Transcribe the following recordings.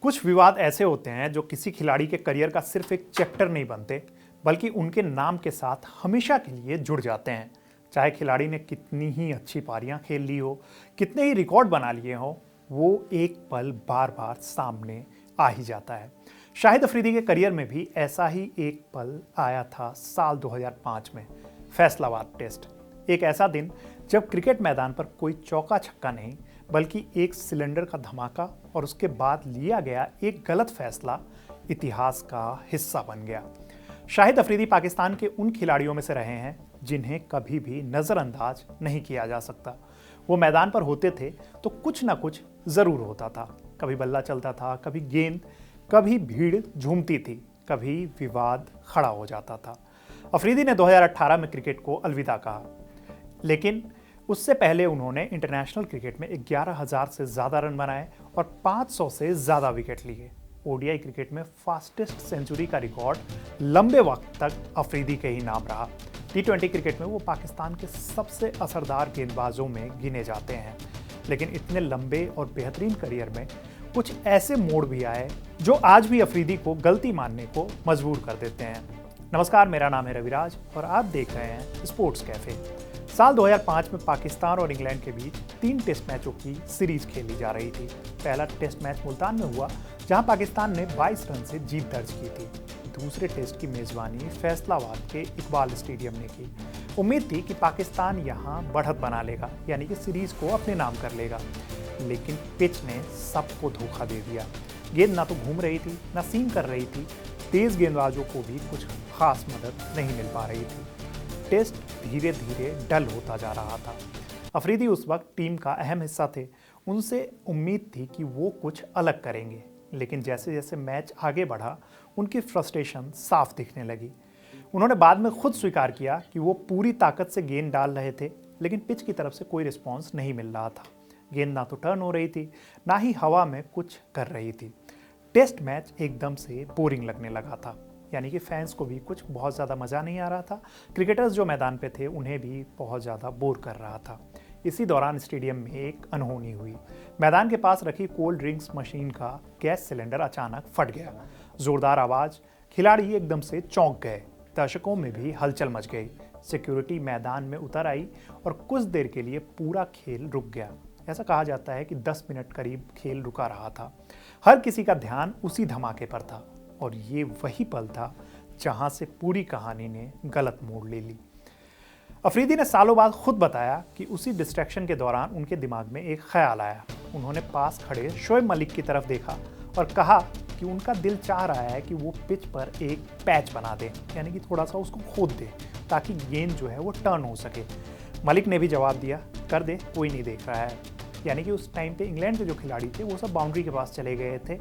कुछ विवाद ऐसे होते हैं जो किसी खिलाड़ी के करियर का सिर्फ एक चैप्टर नहीं बनते, बल्कि उनके नाम के साथ हमेशा के लिए जुड़ जाते हैं। चाहे खिलाड़ी ने कितनी ही अच्छी पारियां खेल ली हो, कितने ही रिकॉर्ड बना लिए हो, वो एक पल बार बार सामने आ ही जाता है। शाहिद अफरीदी के करियर में भी ऐसा ही एक पल आया था साल 2005 में, फैसलाबाद टेस्ट। एक ऐसा दिन जब क्रिकेट मैदान पर कोई चौका छक्का नहीं, बल्कि एक सिलेंडर का धमाका और उसके बाद लिया गया एक गलत फैसला इतिहास का हिस्सा बन गया। शाहिद अफरीदी पाकिस्तान के उन खिलाड़ियों में से रहे हैं जिन्हें कभी भी नज़रअंदाज नहीं किया जा सकता। वो मैदान पर होते थे तो कुछ ना कुछ ज़रूर होता था। कभी बल्ला चलता था, कभी गेंद, कभी भीड़ झूमती थी, कभी विवाद खड़ा हो जाता था। अफरीदी ने 2018 में क्रिकेट को अलविदा कहा, लेकिन उससे पहले उन्होंने इंटरनेशनल क्रिकेट में 11,000 से ज़्यादा रन बनाए और 500 से ज़्यादा विकेट लिए। ओडीआई क्रिकेट में फास्टेस्ट सेंचुरी का रिकॉर्ड लंबे वक्त तक अफरीदी के ही नाम रहा। टी20 क्रिकेट में वो पाकिस्तान के सबसे असरदार गेंदबाजों में गिने जाते हैं। लेकिन इतने लंबे और बेहतरीन करियर में कुछ ऐसे मोड़ भी आए जो आज भी अफरीदी को गलती मानने को मजबूर कर देते हैं। नमस्कार, मेरा नाम है रविराज और आप देख रहे हैं स्पोर्ट्स कैफे। साल 2005 में पाकिस्तान और इंग्लैंड के बीच 3 टेस्ट मैचों की सीरीज खेली जा रही थी। पहला टेस्ट मैच मुल्तान में हुआ, जहां पाकिस्तान ने 22 रन से जीत दर्ज की थी। दूसरे टेस्ट की मेजबानी फैसलाबाद के इकबाल स्टेडियम ने की। उम्मीद थी कि पाकिस्तान यहां बढ़त बना लेगा, यानी कि सीरीज को अपने नाम कर लेगा। लेकिन पिच ने सबको धोखा दे दिया। गेंद ना तो घूम रही थी, ना सीम कर रही थी। तेज गेंदबाजों को भी कुछ खास मदद नहीं मिल पा रही थी। टेस्ट धीरे धीरे डल होता जा रहा था। अफरीदी उस वक्त टीम का अहम हिस्सा थे। उनसे उम्मीद थी कि वो कुछ अलग करेंगे, लेकिन जैसे जैसे मैच आगे बढ़ा, उनकी फ्रस्ट्रेशन साफ दिखने लगी। उन्होंने बाद में खुद स्वीकार किया कि वो पूरी ताकत से गेंद डाल रहे थे, लेकिन पिच की तरफ से कोई रिस्पॉन्स नहीं मिल रहा था। गेंद ना तो टर्न हो रही थी, ना ही हवा में कुछ कर रही थी। टेस्ट मैच एकदम से बोरिंग लगने लगा था, यानी कि फैंस को भी कुछ बहुत ज़्यादा मज़ा नहीं आ रहा था। क्रिकेटर्स जो मैदान पे थे उन्हें भी बहुत ज़्यादा बोर कर रहा था। इसी दौरान स्टेडियम में एक अनहोनी हुई। मैदान के पास रखी कोल्ड ड्रिंक्स मशीन का गैस सिलेंडर अचानक फट गया। ज़ोरदार आवाज़, खिलाड़ी एकदम से चौंक गए। दर्शकों में भी हलचल मच गई। सिक्योरिटी मैदान में उतर आई और कुछ देर के लिए पूरा खेल रुक गया। ऐसा कहा जाता है कि 10 मिनट करीब खेल रुका रहा था। हर किसी का ध्यान उसी धमाके पर था और ये वही पल था जहां से पूरी कहानी ने गलत मोड़ ले ली। अफरीदी ने सालों बाद खुद बताया कि उसी डिस्ट्रैक्शन के दौरान उनके दिमाग में एक ख्याल आया। उन्होंने पास खड़े शोएब मलिक की तरफ देखा और कहा कि उनका दिल चाह रहा है कि वो पिच पर एक पैच बना दें, यानी कि थोड़ा सा उसको खोद दे ताकि गेंद जो है वो टर्न हो सके। मलिक ने भी जवाब दिया, कर दे, कोई नहीं देख रहा है। यानी कि उस टाइम पे इंग्लैंड के जो खिलाड़ी थे वो सब बाउंड्री के पास चले गए थे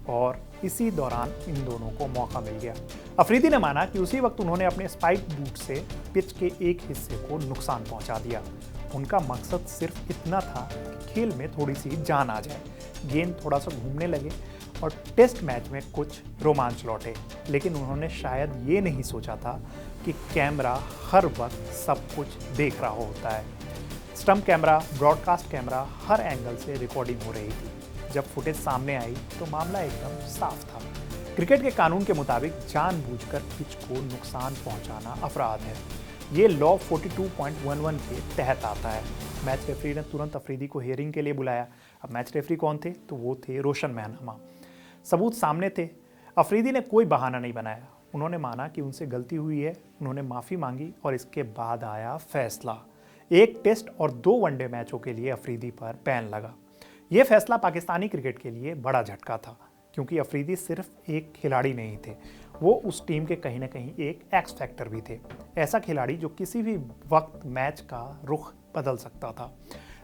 और इसी दौरान इन दोनों को मौका मिल गया। अफरीदी ने माना कि उसी वक्त उन्होंने अपने स्पाइक बूट से पिच के एक हिस्से को नुकसान पहुंचा दिया। उनका मकसद सिर्फ इतना था कि खेल में थोड़ी सी जान आ जाए, गेंद थोड़ा सा घूमने लगे और टेस्ट मैच में कुछ रोमांच लौटे। लेकिन उन्होंने शायद ये नहीं सोचा था कि कैमरा हर वक्त सब कुछ देख रहा होता है। स्टंप कैमरा, ब्रॉडकास्ट कैमरा, हर एंगल से रिकॉर्डिंग हो रही थी। जब फुटेज सामने आई तो मामला एकदम साफ था। क्रिकेट के कानून के मुताबिक जानबूझकर पिच को नुकसान पहुंचाना अपराध है। ये लॉ 42.11 के तहत आता है। मैच रेफरी ने तुरंत अफरीदी को हियरिंग के लिए बुलाया। अब मैच रेफरी कौन थे? तो वो थे रोशन मेहनामा। सबूत सामने थे। अफरीदी ने कोई बहाना नहीं बनाया। उन्होंने माना कि उनसे गलती हुई है, उन्होंने माफ़ी मांगी और इसके बाद आया फैसला। एक टेस्ट और 2 वनडे मैचों के लिए अफरीदी पर बैन लगा। यह फैसला पाकिस्तानी क्रिकेट के लिए बड़ा झटका था, क्योंकि अफरीदी सिर्फ एक खिलाड़ी नहीं थे, वो उस टीम के कहीं ना कहीं एक एक्स फैक्टर भी थे। ऐसा खिलाड़ी जो किसी भी वक्त मैच का रुख बदल सकता था।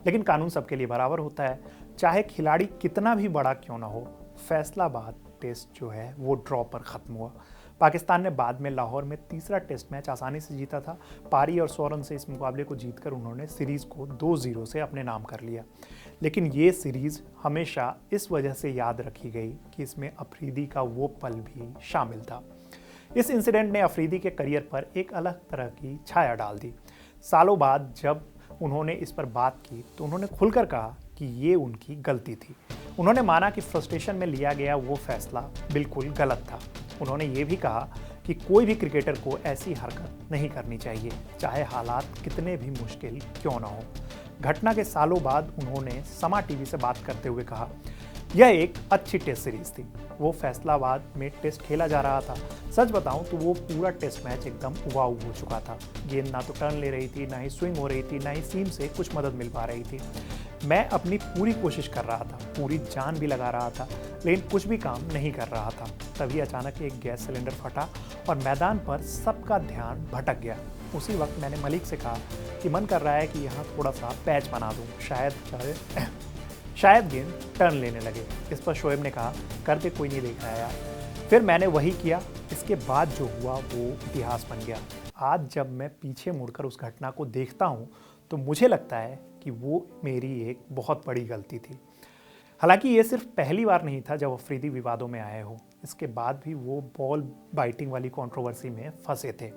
लेकिन कानून सबके लिए बराबर होता है, चाहे खिलाड़ी कितना भी बड़ा क्यों ना हो। फैसलाबाद टेस्ट जो है वो ड्रॉ पर ख़त्म हुआ। पाकिस्तान ने बाद में लाहौर में तीसरा टेस्ट मैच आसानी से जीता था। पारी और 100 रन से इस मुकाबले को जीतकर उन्होंने सीरीज़ को 2-0 से अपने नाम कर लिया। लेकिन ये सीरीज़ हमेशा इस वजह से याद रखी गई कि इसमें अफरीदी का वो पल भी शामिल था। इस इंसिडेंट ने अफरीदी के करियर पर एक अलग तरह की छाया डाल दी। सालों बाद जब उन्होंने इस पर बात की तो उन्होंने खुलकर कहा कि ये उनकी गलती थी। उन्होंने माना कि फ्रस्ट्रेशन में लिया गया वो फैसला बिल्कुल गलत था। उन्होंने ये भी कहा कि कोई भी क्रिकेटर को ऐसी हरकत नहीं करनी चाहिए, चाहे हालात कितने भी मुश्किल क्यों ना हो। घटना के सालों बाद उन्होंने समा टीवी से बात करते हुए कहा, यह एक अच्छी टेस्ट सीरीज थी। वो फैसलाबाद में टेस्ट खेला जा रहा था। सच बताऊं तो वो पूरा टेस्ट मैच एकदम उबाऊ हो चुका था। गेंद ना तो टर्न ले रही थी, ना ही स्विंग हो रही थी, ना ही सीम से कुछ मदद मिल पा रही थी। मैं अपनी पूरी कोशिश कर रहा था, पूरी जान भी लगा रहा था, लेकिन कुछ भी काम नहीं कर रहा था। तभी अचानक एक गैस सिलेंडर फटा और मैदान पर सबका ध्यान भटक गया। उसी वक्त मैंने मलिक से कहा कि मन कर रहा है कि यहाँ थोड़ा सा पैच बना दूँ, शायद गेंद टर्न लेने लगे। इस पर शोएब ने कहा, करके कोई नहीं देख रहा है यार। फिर मैंने वही किया। इसके बाद जो हुआ वो इतिहास बन गया। आज जब मैं पीछे मुड़कर उस घटना को देखता हूँ तो मुझे लगता है कि वो मेरी एक बहुत बड़ी गलती थी। हालांकि ये सिर्फ पहली बार नहीं था जब अफरीदी विवादों में आए हो। इसके बाद भी वो बॉल बाइटिंग वाली कंट्रोवर्सी में फंसे थे।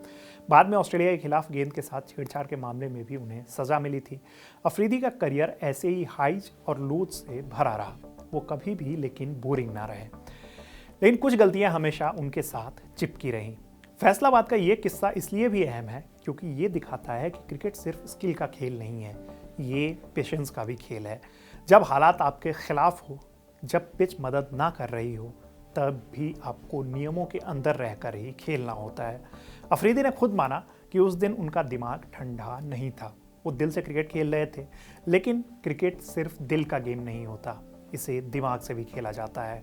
बाद में ऑस्ट्रेलिया के खिलाफ गेंद के साथ छेड़छाड़ के मामले में भी उन्हें सज़ा मिली थी। अफरीदी का करियर ऐसे ही हाइज और लोज से भरा रहा। वो कभी भी लेकिन बोरिंग ना रहे, लेकिन कुछ गलतियां हमेशा उनके साथ चिपकी रहीं। फैसलाबाद का ये किस्सा इसलिए भी अहम है क्योंकि ये दिखाता है कि क्रिकेट सिर्फ स्किल का खेल नहीं है, ये पेशेंस का भी खेल है। जब हालात आपके खिलाफ हो, जब पिच मदद ना कर रही हो, तब भी आपको नियमों के अंदर रहकर ही खेलना होता है। अफरीदी ने खुद माना कि उस दिन उनका दिमाग ठंडा नहीं था। वो दिल से क्रिकेट खेल रहे थे, लेकिन क्रिकेट सिर्फ दिल का गेम नहीं होता, इसे दिमाग से भी खेला जाता है।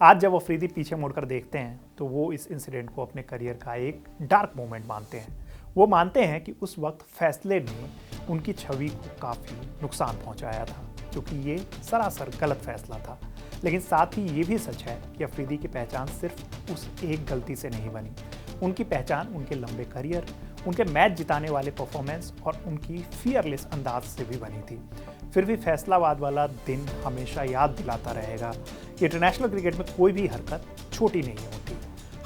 आज जब अफरीदी पीछे मुड़कर देखते हैं तो वो इस इंसिडेंट को अपने करियर का एक डार्क मोमेंट मानते हैं। वो मानते हैं कि उस वक्त फैसले ने उनकी छवि को काफ़ी नुकसान पहुंचाया था, क्योंकि ये सरासर गलत फैसला था। लेकिन साथ ही ये भी सच है कि अफरीदी की पहचान सिर्फ उस एक गलती से नहीं बनी। उनकी पहचान उनके लंबे करियर, उनके मैच जिताने वाले परफॉर्मेंस और उनकी फियरलेस अंदाज से भी बनी थी। फिर भी फैसलाबाद वाला दिन हमेशा याद दिलाता रहेगा कि इंटरनेशनल क्रिकेट में कोई भी हरकत छोटी नहीं होती।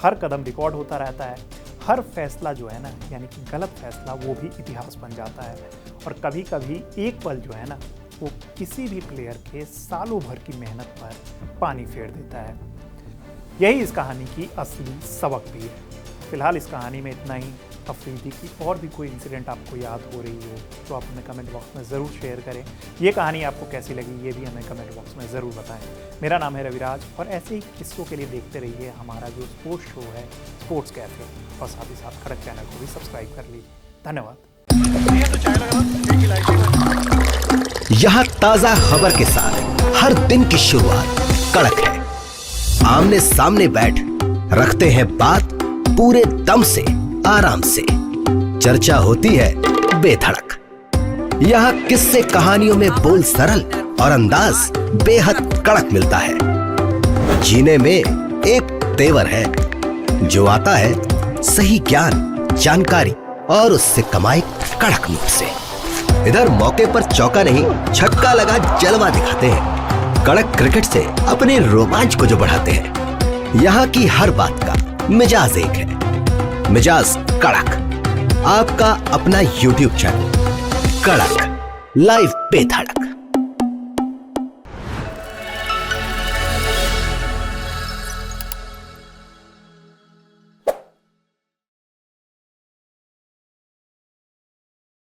हर कदम रिकॉर्ड होता रहता है। हर फैसला जो है ना, यानी कि गलत फैसला, वो भी इतिहास बन जाता है। और कभी कभी एक पल जो है ना, वो किसी भी प्लेयर के सालों भर की मेहनत पर पानी फेर देता है। यही इस कहानी की असली सबक भी है। फिलहाल इस कहानी में इतना ही। अफरीदी की और भी कोई इंसिडेंट आपको याद हो रही हो तो आप हमें कमेंट बॉक्स में ज़रूर शेयर करें। ये कहानी आपको कैसी लगी ये भी हमें कमेंट बॉक्स में ज़रूर बताएं। मेरा नाम है रविराज और ऐसे ही किस्सों के लिए देखते रहिए हमारा जो स्पोर्ट्स शो है स्पोर्ट्स कैफे, और साथ ही साथ खड़क चैनल को भी सब्सक्राइब कर लीजिए। धन्यवाद। यहाँ ताज़ा खबर के साथ हर दिन की शुरुआत कड़क है। आमने सामने बैठ रखते हैं बात पूरे दम से, आराम से। चर्चा होती है बेधड़क। यहाँ किस्से कहानियों में बोल सरल और अंदाज बेहद कड़क मिलता है। जीने में एक तेवर है जो आता है सही ज्ञान, जानकारी और उससे कमाई कड़क नोट से। इधर मौके पर चौका नहीं छक्का लगा जलवा दिखाते हैं। कड़क क्रिकेट से अपने रोमांच को जो बढ़ाते हैं। यहाँ की हर बात का मिजाज एक है, मिजाज कड़क। आपका अपना YouTube चैनल कड़क, लाइव बेधड़क।